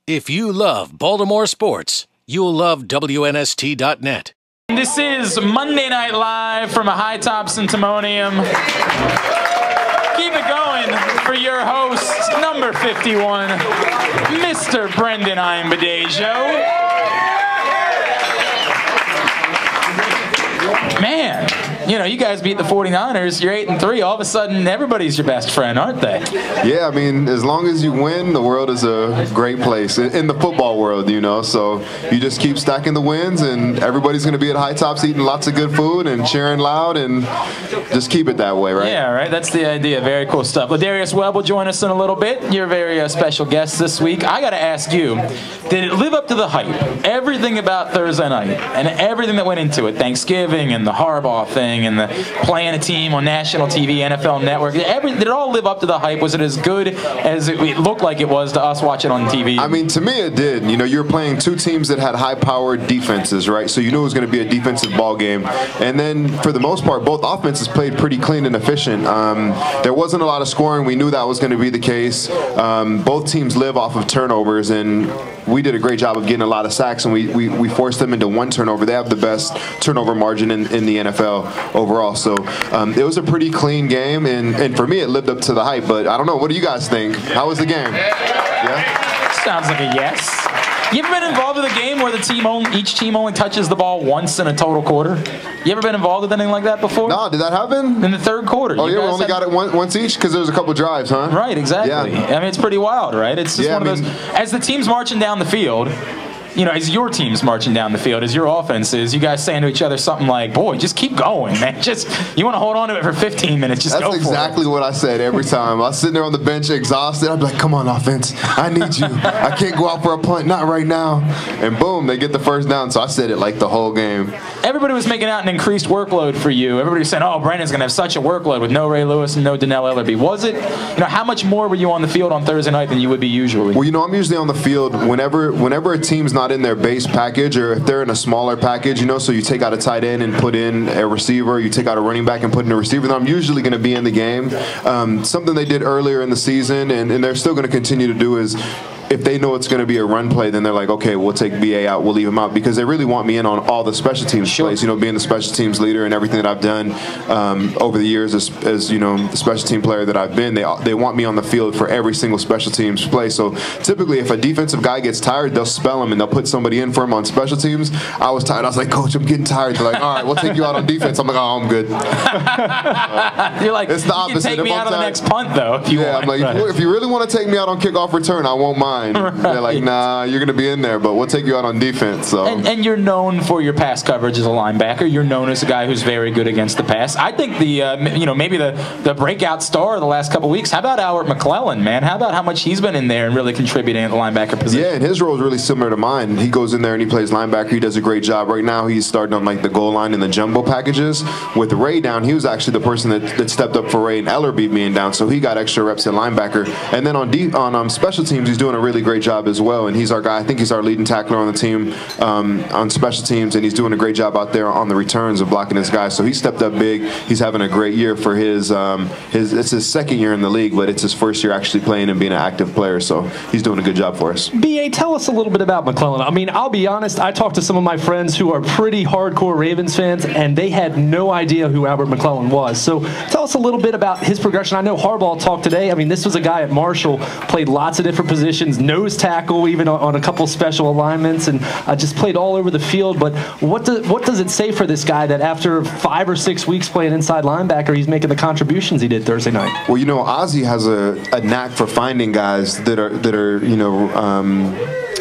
If you love Baltimore sports, you'll love WNST.net. This is Monday Night Live from a High Top Centimonium. Keep it going for your host, number 51, Mr. Brendan Ayanbadejo. Man, you know, you guys beat the 49ers, you're 8-3, all of a sudden everybody's your best friend, aren't they? Yeah, I mean, as long as you win, the world is a great place, in the football world, you know, so you just keep stacking the wins, and everybody's going to be at High Tops eating lots of good food and cheering loud, and just keep it that way, right? Yeah, right, that's the idea. Very cool stuff. Ladarius Webb will join us in a little bit. You're a very special guest this week. I got to ask you, did it live up to the hype? Everything about Thursday night and everything that went into it, Thanksgiving and the Harbaugh thing and the playing a team on national TV, NFL Network, did it all live up to the hype? Was it as good as it looked like it was to us watching on TV? I mean, to me it did. You know, you were playing two teams that had high-powered defenses, right? So you knew it was going to be a defensive ball game. And then, for the most part, both offenses played pretty clean and efficient. There wasn't a lot of scoring. We knew that was going to be the case. Both teams live off of turnovers, and we did a great job of getting a lot of sacks, and we forced them into one turnover. They have the best turnover margin in the NFL overall. So it was a pretty clean game, and for me, it lived up to the hype. But I don't know. What do you guys think? How was the game? Yeah? Sounds like a yes. You ever been involved with a game where each team only touches the ball once in a total quarter? You ever been involved with anything like that before? No, did that happen? In the third quarter. Oh, yeah, we only got it once each because there was a couple drives, huh? Right, exactly. Yeah. I mean, it's pretty wild, right? It's just one of those. As the team's marching down the field, you know, as your team's marching down the field, as your offense is, you guys saying to each other something like, boy, just keep going, man. You want to hold on to it for 15 minutes, just go for it. That's exactly what I said every time. I was sitting there on the bench exhausted. I'd be like, come on, offense. I need you. I can't go out for a punt. Not right now. And boom, they get the first down. So I said it like the whole game. Everybody was making out an increased workload for you. Everybody was saying, oh, Brandon's going to have such a workload with no Ray Lewis and no Donnell Ellerbe. Was it? You know, how much more were you on the field on Thursday night than you would be usually? Well, you know, I'm usually on the field whenever a team's not in their base package, or if they're in a smaller package, you know, so you take out a tight end and put in a receiver, you take out a running back and put in a receiver, then I'm usually going to be in the game. Something they did earlier in the season, and they're still going to continue to do, is if they know it's going to be a run play, then they're like, okay, we'll take BA out, we'll leave him out, because they really want me in on all the special teams plays. You know, being the special teams leader and everything that I've done over the years as you know, the special team player that I've been, they want me on the field for every single special teams play. So typically, if a defensive guy gets tired, they'll spell him and they'll put somebody in for him on special teams. I was tired. I was like, Coach, I'm getting tired. They're like, all right, we'll take you out on defense. I'm like, oh, I'm good. You're like, it's the opposite. You can take me out on the next punt, though, if you want. I'm like, if you really want to take me out on kickoff return, I won't mind. Right. They're like, nah, you're going to be in there, but we'll take you out on defense. So. And you're known for your pass coverage as a linebacker. You're known as a guy who's very good against the pass. I think maybe the breakout star of the last couple weeks, how about Albert McClellan, man? How about how much he's been in there and really contributing at the linebacker position? Yeah, and his role is really similar to mine. He goes in there and he plays linebacker. He does a great job. Right now, he's starting on like the goal line and the jumbo packages. With Ray down, he was actually the person that stepped up for Ray and Ellerbe being down, so he got extra reps at linebacker. And then on special teams, he's doing a really great job as well, and he's our guy. I think he's our leading tackler on the team on special teams, and he's doing a great job out there on the returns of blocking his guys. So he stepped up big. He's having a great year for his it's his second year in the league, but it's his first year actually playing and being an active player. So he's doing a good job for us. BA, tell us a little bit about McClellan. I mean, I'll be honest, I talked to some of my friends who are pretty hardcore Ravens fans, and they had no idea who Albert McClellan was. So tell us a little bit about his progression. I know Harbaugh talked today. I mean, this was a guy at Marshall, played lots of different positions, nose tackle, even on a couple special alignments, and just played all over the field. But what does it say for this guy that after 5 or 6 weeks playing inside linebacker, he's making the contributions he did Thursday night? Well, you know, Ozzie has a knack for finding guys that are you know,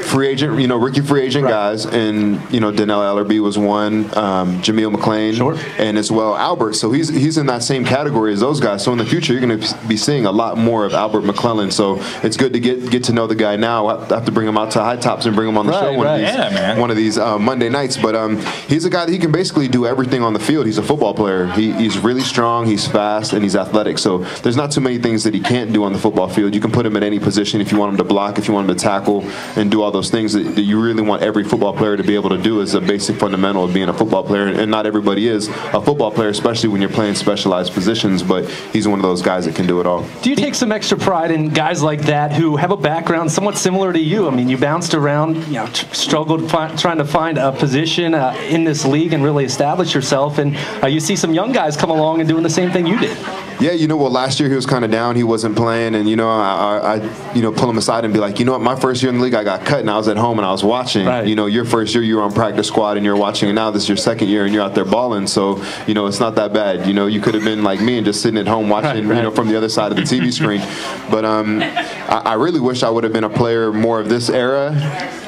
free agent, you know, rookie free agent guys, and you know, Donnell Ellerbe was one, Jameel McClain, and as well Albert. So he's in that same category as those guys. So in the future, you're going to be seeing a lot more of Albert McClellan. So it's good to get to know the guy now. I have to bring him out to High Tops and bring him on the show one of these Monday nights. But he's a guy that he can basically do everything on the field. He's a football player. He's really strong. He's fast and he's athletic. So there's not too many things that he can't do on the football field. You can put him at any position if you want him to block, if you want him to tackle, and do all those things that you really want every football player to be able to do is a basic fundamental of being a football player. And not everybody is a football player, especially when you're playing specialized positions, but he's one of those guys that can do it all. Do you take some extra pride in guys like that who have a background somewhat similar to you? I mean, you bounced around, struggled trying to find a position in this league and really establish yourself, and you see some young guys come along and doing the same thing you did. Yeah, well, last year he was kind of down. He wasn't playing, and I pull him aside and be like, what, my first year in the league, I got cut, and I was at home and I was watching. Right. Your first year, you were on practice squad and you're watching, and now this is your second year and you're out there balling. So, it's not that bad. You could have been like me and just sitting at home watching, right. From the other side of the TV screen. But I really wish I would have been a player more of this era.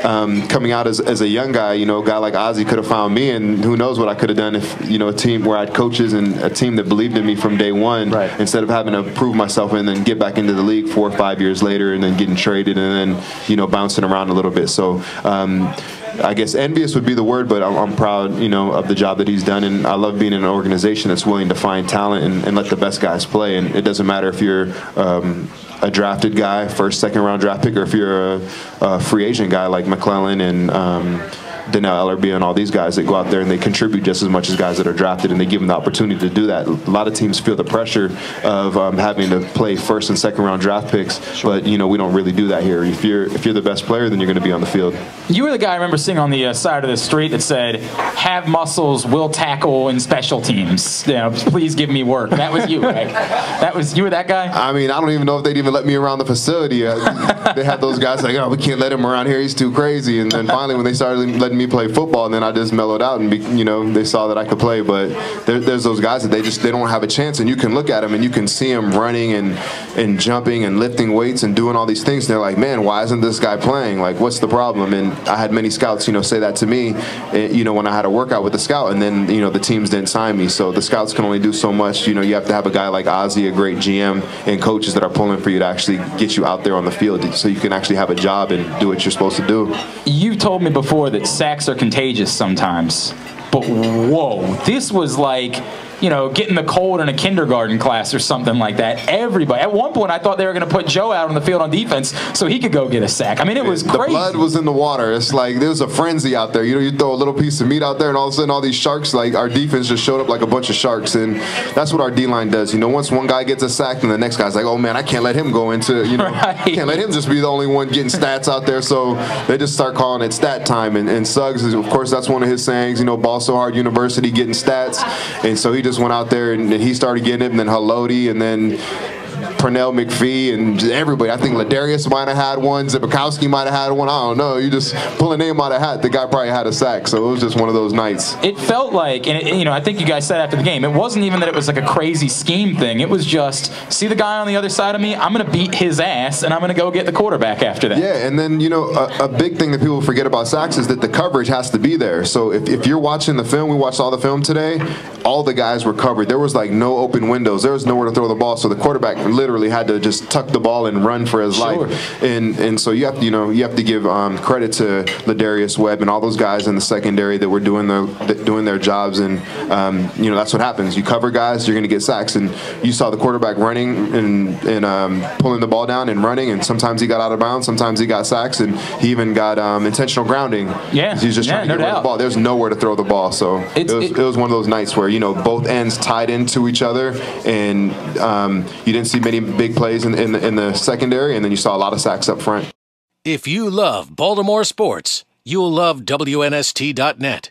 Coming out as a young guy, a guy like Ozzie could have found me, and who knows what I could have done if, a team where I had coaches and a team that believed in me from day one. Right. Instead of having to prove myself and then get back into the league 4 or 5 years later and then getting traded and then, bouncing around a little bit. So I guess envious would be the word, but I'm proud, of the job that he's done. And I love being in an organization that's willing to find talent and let the best guys play. And it doesn't matter if you're a drafted guy, first, second round draft pick, or if you're a free agent guy like McClellan and Donnell Ellerbe and all these guys that go out there and they contribute just as much as guys that are drafted, and they give them the opportunity to do that. A lot of teams feel the pressure of having to play first and second round draft picks, but we don't really do that here. If you're the best player, then you're going to be on the field. You were the guy I remember seeing on the side of the street that said, "Have muscles, will tackle in special teams. Please give me work." That was you, right? You were that guy? I mean, I don't even know if they'd even let me around the facility. They had those guys like, "Oh, we can't let him around here. He's too crazy." And then finally, when they started letting me play football, and then I just mellowed out, and they saw that I could play. But there's those guys that they don't have a chance, and you can look at them and you can see them running and jumping and lifting weights and doing all these things. And they're like, "Man, why isn't this guy playing? Like, what's the problem?" And I had many scouts, say that to me, when I had a workout with the scout, and then the teams didn't sign me. So the scouts can only do so much. You have to have a guy like Ozzie, a great GM, and coaches that are pulling for you to actually get you out there on the field, so you can actually have a job and do what you're supposed to do. You've told me before that sacks are contagious sometimes, but whoa, this was like getting the cold in a kindergarten class or something like that. Everybody. At one point, I thought they were going to put Joe out on the field on defense so he could go get a sack. I mean, it was crazy. The blood was in the water. It's like there was a frenzy out there. You throw a little piece of meat out there, and all of a sudden, all these sharks, like our defense just showed up like a bunch of sharks. And that's what our D-line does. Once one guy gets a sack, and the next guy's like, "Oh, man, I can't let him go into, right. Can't let him just be the only one getting stats out there." So they just start calling it stat time. And Suggs, of course, that's one of his sayings, ball so hard, university, getting stats. And so he just went out there and he started getting it, and then Haloti, and then Pernell McPhee, and everybody. I think Ladarius might have had one. Zibikowski might have had one. I don't know. You just pull a name out of a hat. The guy probably had a sack. So it was just one of those nights. It felt like, and I think you guys said after the game, it wasn't even that it was like a crazy scheme thing. It was just, see the guy on the other side of me? I'm going to beat his ass, and I'm going to go get the quarterback after that. Yeah, and then, a big thing that people forget about sacks is that the coverage has to be there. So if you're watching the film, we watched all the film today, all the guys were covered. There was like no open windows. There was nowhere to throw the ball. So the quarterback literally had to just tuck the ball and run for his life. And so you have to give credit to Ladarius Webb and all those guys in the secondary that were doing their jobs. And that's what happens. You cover guys, you're going to get sacks. And you saw the quarterback running and pulling the ball down and running. And sometimes he got out of bounds. Sometimes he got sacks. And he even got intentional grounding. Yeah, he's just trying to get rid of the ball. There's nowhere to throw the ball. So it was one of those nights where both ends tied into each other, and you didn't see many big plays in the secondary, and then you saw a lot of sacks up front. If you love Baltimore sports, you'll love WNST.net.